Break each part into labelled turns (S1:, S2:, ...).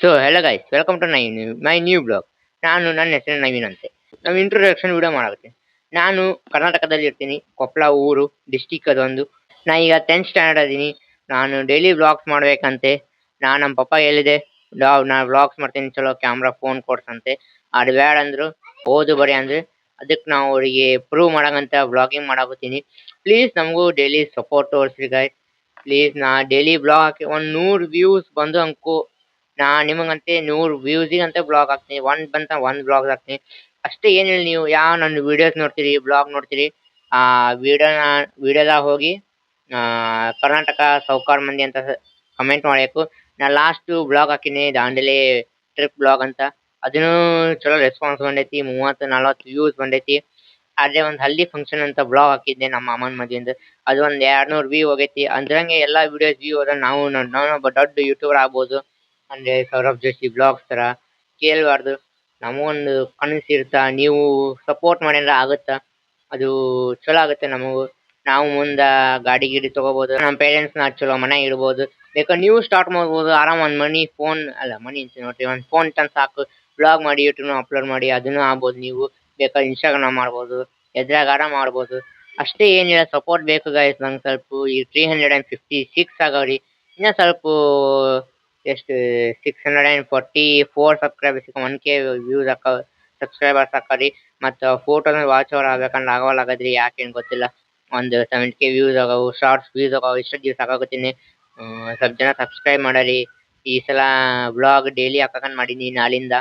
S1: So hello guys, welcome to my new blog. ನನ್ನ ಹೆಸರು ನವೀನ್ ಅಂತೆ. ನಾವು ಇಂಟ್ರೊಡಕ್ಷನ್ ವಿಡಿಯೋ ಮಾಡಾಕತ್ತೀನಿ. ನಾನು ಕರ್ನಾಟಕದಲ್ಲಿ ಇರ್ತೀನಿ, ಕೊಪ್ಪಳ ಊರು, ಡಿಸ್ಟಿಕ್ ಅದೊಂದು. ನಾ ಈಗ 10th ಸ್ಟ್ಯಾಂಡರ್ಡ್ ಅದೀನಿ. ನಾನು ಡೈಲಿ ವ್ಲಾಗ್ಸ್ ಮಾಡ್ಬೇಕಂತೆ. ನಮ್ಮ ಪಪ್ಪ ಹೇಳಿದೆ, ನಾ ವ್ಲಾಗ್ಸ್ ಮಾಡ್ತೀನಿ, ಚಲೋ ಕ್ಯಾಮ್ರಾ ಫೋನ್ ಕೊಡ್ಸಂತೆ. ಅದು ಬ್ಯಾಡ ಅಂದ್ರು, ಓದು ಬರಿ ಅಂದ್ರೆ. ಅದಕ್ಕೆ ನಾವು ಅವರಿಗೆ ಪ್ರೂವ್ ಮಾಡಕಂತ ವ್ಲಾಗಿಂಗ್ ಮಾಡಾಕತ್ತೀನಿ. ಪ್ಲೀಸ್ ನಮಗೂ ಡೈಲಿ ಸಪೋರ್ಟ್ ತೋರಿಸ್ರಿ ಗೈಸ್. ಪ್ಲೀಸ್ ನಾ ಡೈಲಿ ಬ್ಲಾಗ್ ಹಾಕಿ 100 ವ್ಯೂಸ್ ಬಂದು ಅಂಕು ನಿಮಗಂತೆ 100 ವ್ಯೂಸಿಗಂತೆ ಬ್ಲಾಗ್ ಹಾಕ್ತೀನಿ. ಒಂದ್ ಬ್ಲಾಗ್ ಹಾಕ್ತೀನಿ ಅಷ್ಟೇ. ಏನಿಲ್ಲ, ನೀವು ಯಾವ ನನ್ನ ವಿಡಿಯೋಸ್ ನೋಡ್ತೀರಿ, ಬ್ಲಾಗ್ ನೋಡ್ತೀರಿ, ಆ ವಿಡಿಯೋದಾಗ ಹೋಗಿ ಕರ್ನಾಟಕ ಸೌಕಾರ್ ಮಂದಿ ಅಂತ ಕಮೆಂಟ್ ಮಾಡಬೇಕು. ನಾ ಲಾಸ್ಟ್ ಬ್ಲಾಗ್ ಹಾಕಿನಿ, ದಾಂಡೇಲಿ ಟ್ರಿಪ್ ಬ್ಲಾಗ್ ಅಂತ. ಅದನ್ನು ಚಲೋ ರೆಸ್ಪಾನ್ಸ್ ಬಂದೈತಿ, 30-40 ವ್ಯೂಸ್ ಬಂದೈತಿ. ಆದ್ರೆ ಒಂದ್ ಹಲ್ದಿ ಫಂಕ್ಷನ್ ಅಂತ ಬ್ಲಾಗ್ ಹಾಕಿದ್ದೆ ನಮ್ಮ ಮಾಮನ್ ಮದ್ವೆಯಿಂದ. ಅದು ಒಂದ್ 200 ವ್ಯೂ ಹೋಗೈತಿ. ಅಂದ್ರಂಗೆ ಎಲ್ಲಾ ವಿಡಿಯೋಸ್ ವ್ಯೂ ಹೋದ ನಾನೊಬ್ಬ ದೊಡ್ಡ ಯೂಟ್ಯೂಬರ್ ಆಗ್ಬೋದು. ಅಂದ್ರೆ ಸೌರಭ್ ಜೋಶಿ ಬ್ಲಾಗ್ಸ್ ತರ ಕೇಳ್ಬಾರ್ದು. ನಮಗೊಂದು ಕನಸು ಇರ್ತ, ನೀವು ಸಪೋರ್ಟ್ ಮಾಡಿದ್ರೆ ಆಗುತ್ತ. ಅದು ಚಲೋ ಆಗುತ್ತೆ ನಮಗೂ. ನಾವು ಮುಂದ ಗಾಡಿ ಗಿಡಿ ತಗೋಬಹುದು, ನಮ್ಮ ಪೇರೆಂಟ್ಸ್ ನ ಚಲೋ ಮನೆ ಇಡ್ಬೋದು. ಬೇಕಾದ್ರೆ ನೀವು ಸ್ಟಾರ್ಟ್ ಮಾಡ್ಬೋದು ಆರಾಮ್. ಒಂದ್ ಮನಿ ಅಂತ ನೋಡ್ರಿ, ಒಂದ್ ಫೋನ್ ತಂದ್ ಸಾಕು, ಬ್ಲಾಗ್ ಮಾಡಿ ಯೂಟ್ಯೂಬ್ ಅಪ್ಲೋಡ್ ಮಾಡಿ ಅದನ್ನು ಆಗ್ಬೋದು. ನೀವು ಬೇಕಾದ್ರೆ ಇನ್ಸ್ಟಾಗ್ರಾಮ್ ಮಾಡ್ಬೋದು, ಎದ್ರಾಗಾರ ಮಾಡ್ಬೋದು. ಅಷ್ಟೇ, ಏನಿಲ್ಲ, ಸಪೋರ್ಟ್ ಬೇಕು ಗೈಸ್. ನಂಗೆ ಸ್ವಲ್ಪ ಈ 356 ಆಗವ್ರಿ. ಇನ್ನ ಸ್ವಲ್ಪ ಎಷ್ಟು 644 ಸಬ್ಸ್ಕ್ರೈಬರ್ಸ್ 1K ವ್ಯೂಸ್ ಸಬ್ಸ್ಕ್ರೈಬರ್ಸ್ ಹಾಕರಿ. ಮತ್ತ ಫೋಟೋ ವಾಚ್ ಅವರ್ ಆಗ್ಬೇಕಂದ್ರೆ ಆಗವಲ್ಲಾಗದ್ರಿ, ಯಾಕೇನ್ ಗೊತ್ತಿಲ್ಲ. ಒಂದು 70K ವ್ಯೂಸ್ ಆಗವು, ಶಾರ್ಟ್ಸ್ ವ್ಯೂಸ್ ಆಗವು. ಇಷ್ಟ ದಿವ್ಸ ಹಾಕಾಕತ್ತೀನಿ. ಸ್ವಲ್ಪ ಜನ ಸಬ್ಸ್ಕ್ರೈಬ್ ಮಾಡರಿ. ಈ ಸಲ ಬ್ಲಾಗ್ ಡೈಲಿ ಹಾಕಕಂತ ಮಾಡೀನಿ ನಾಳಿಂದ.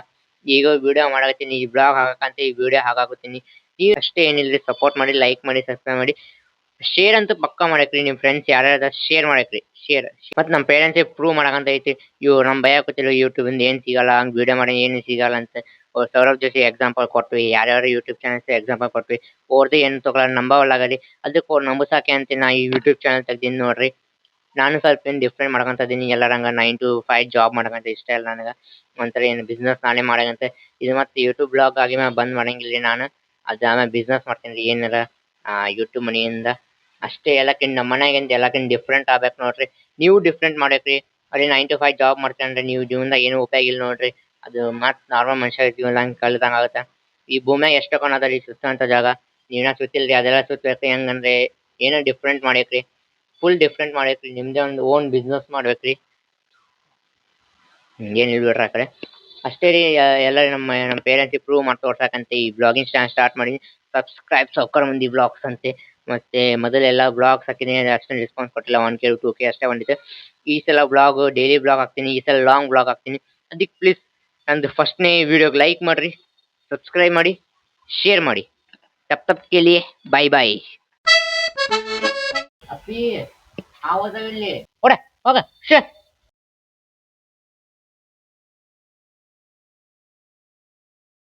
S1: ಈಗ ವಿಡಿಯೋ ಮಾಡಕತ್ತೀನಿ, ಈ ಬ್ಲಾಗ್ ಹಾಕಕಂತ ಈ ವಿಡಿಯೋ ಹಾಕಾಕತ್ತೀನಿ. ಈ ಅಷ್ಟೇ, ಏನಿಲ್ರಿ, ಸಪೋರ್ಟ್ ಮಾಡಿ, ಲೈಕ್ ಮಾಡಿ, ಸಬ್ಸ್ಕ್ರೈಬ್ ಮಾಡಿ. ಶೇರ್ ಅಂತೂ ಪಕ್ಕಾ ಮಾಡಕ್ರಿ. ನಿಮ್ ಫ್ರೆಂಡ್ಸ್ ಯಾರ್ಯಾರ ಶೇರ್ ಮಾಡಕ್ರಿ, ಶೇರ್. ಮತ್ ನಮ್ ಪೇರೆಂಟ್ಸ್ ಪ್ರೂವ್ ಮಾಡಕಂತ ಐತಿ. ನಮ್ ಭಯಕತ್ತಿಲ್ಲ ಯೂಟ್ಯೂಬ್ ಇಂದ ಏನ್ ಸಿಗಲ್ಲ, ಹಂಗ್ ವಿಡಿಯೋ ಮಾಡಿ ಏನು ಸಿಗಲ್ಲ ಅಂತ. ಸೌರಭ್ ಜೋಶಿ ಎಕ್ಸಾಂಪಲ್ ಕೊಟ್ವಿ, ಯಾರ್ಯಾರು ಯೂಟ್ಯೂಬ್ ಚಾನಲ್ಸ್ ಎಕ್ಸಾಂಪಲ್ ಕೊಟ್ವಿ. ಅವ್ರದ್ದು ಏನ್ ತಗೊಳ ನಂಬವಲ್ಲಾಗರಿ. ಅದಕ್ಕೆ ಅವ್ರು ನಂಬಸಾಕೆ ಅಂತ ನಾ ಈ ಯೂಟ್ಯೂಬ್ ಚಾನಲ್ ತೆಗ್ದೀನಿ ನೋಡ್ರಿ. ನಾನು ಸ್ವಲ್ಪ ಏನ್ ಡಿಫ್ರೆಂಟ್ ಮಾಡ್ಕೊಂತ ಇದೀನಿ. ಎಲ್ಲರಂಗ 9 to 5 ಜಾಬ್ ಮಾಡಕಂತ ಇಷ್ಟ ಇಲ್ಲ ನನಗ. ಒಂಥರ ಏನ್ ಬಿಸ್ನೆಸ್ ನಾನೇ ಮಾಡಕಂತ. ಇದು ಮತ್ತೆ ಯೂಟ್ಯೂಬ್ ಬ್ಲಾಗ್ ಆಗಿ ಬಂದ್ ಮಾಡಂಗಿಲ್ರಿ ನಾನು. ಆಮೇಲೆ ಬಿಸ್ನೆಸ್ ಮಾಡ್ತೀನಿ ಏನಾರ ಯೂಟ್ಯೂಬ್ ಮನಿಯಿಂದ. ಅಷ್ಟೇ, ಎಲ್ಲಕ್ಕಿಂತ ನಮ್ಮ ಮನ್ಯಾಗಿಂದ ಎಲ್ಲಕ್ಕಿಂತ ಡಿಫ್ರೆಂಟ್ ಆಗ್ಬೇಕು ನೋಡ್ರಿ. ನೀವು ಡಿಫ್ರೆಂಟ್ ಮಾಡ್ಬೇಕ್ರಿ. ಅದೇ 9 to 5 ಜಾಬ್ ಮಾಡ್ಕೊಂಡ್ರೆ ನೀವು ಜೀವನದಾಗ ಏನು ಉಪಯೋಗ ಇಲ್ಲ ನೋಡ್ರಿ. ಅದು ಮತ್ ನಾರ್ಮಲ್ ಮನುಷ್ಯ ಜೀವನದಾಗ ಕಳ್ದಂಗ ಆಗತ್ತ. ಈ ಭೂಮ್ಯಾಗ ಎಷ್ಟೋ ಅದರಿ ಸುತ್ತಂತ ಜಾಗ, ನೀವ್ನ ಸುತ್ತಿಲ್ರಿ. ಅದೆಲ್ಲ ಸುತ್ತಬೇಕು. ಹೆಂಗಂದ್ರೆ ಏನೋ ಡಿಫ್ರೆಂಟ್ ಮಾಡೇಕ್ರಿ, ಫುಲ್ ಡಿಫ್ರೆಂಟ್ ಮಾಡೇಕ್ರಿ. ನಿಮ್ದೇ ಒಂದು ಓನ್ ಬಿಸ್ನೆಸ್ ಮಾಡ್ಬೇಕ್ರಿ. ಏನ್ ಬಿಡ್ರಿ ಆ ಕಡೆ. ಅಷ್ಟೇ ರೀ, ಎಲ್ಲ ನಮ್ಮ ಪೇರೆಂಟ್ಸ್ ಪ್ರೂವ್ ಮಾಡಿ ತೋರ್ಸಕಂತ ಈ ಬ್ಲಾಗಿಂಗ್ ಸ್ಟಾರ್ಟ್ ಮಾಡಿ. ಸಬ್ಸ್ಕ್ರೈಬ್ ಸೌಕರ್ ಮಂದಿ ಬ್ಲಾಗ್ಸ್ ಅಂತೆ. ಮತ್ತೆ ಮೊದಲೆಲ್ಲ ಬ್ಲಾಗ್ಸ್ ಹಾಕಿನಿ, ಅಷ್ಟೊಂದು ರೆಸ್ಪಾನ್ಸ್ ಕೊಟ್ಟಿಲ್ಲ. 1K 2K ಅಷ್ಟೇ ಬಂದಿತ್ತು. ಈ ಸಲ ಬ್ಲಾಗ್ ಡೈಲಿ ಬ್ಲಾಗ್ ಹಾಕ್ತೀನಿ. ಈ ಸಲ ಲಾಂಗ್ ಬ್ಲಾಗ್ ಹಾಕ್ತೀನಿ. ಅದಕ್ಕೆ ಪ್ಲೀಸ್ ನಂದು ಫಸ್ಟ್ನೇ ವಿಡಿಯೋಗೆ ಲೈಕ್ ಮಾಡ್ರಿ, ಸಬ್ಸ್ಕ್ರೈಬ್ ಮಾಡಿ, ಶೇರ್ ಮಾಡಿ. ತಪ್ ಕೇಳಿಯೇ ಬಾಯ್ ಬಾಯ್. ಅಪ್ಪಿ, ಹೋಗ ಹೋಗ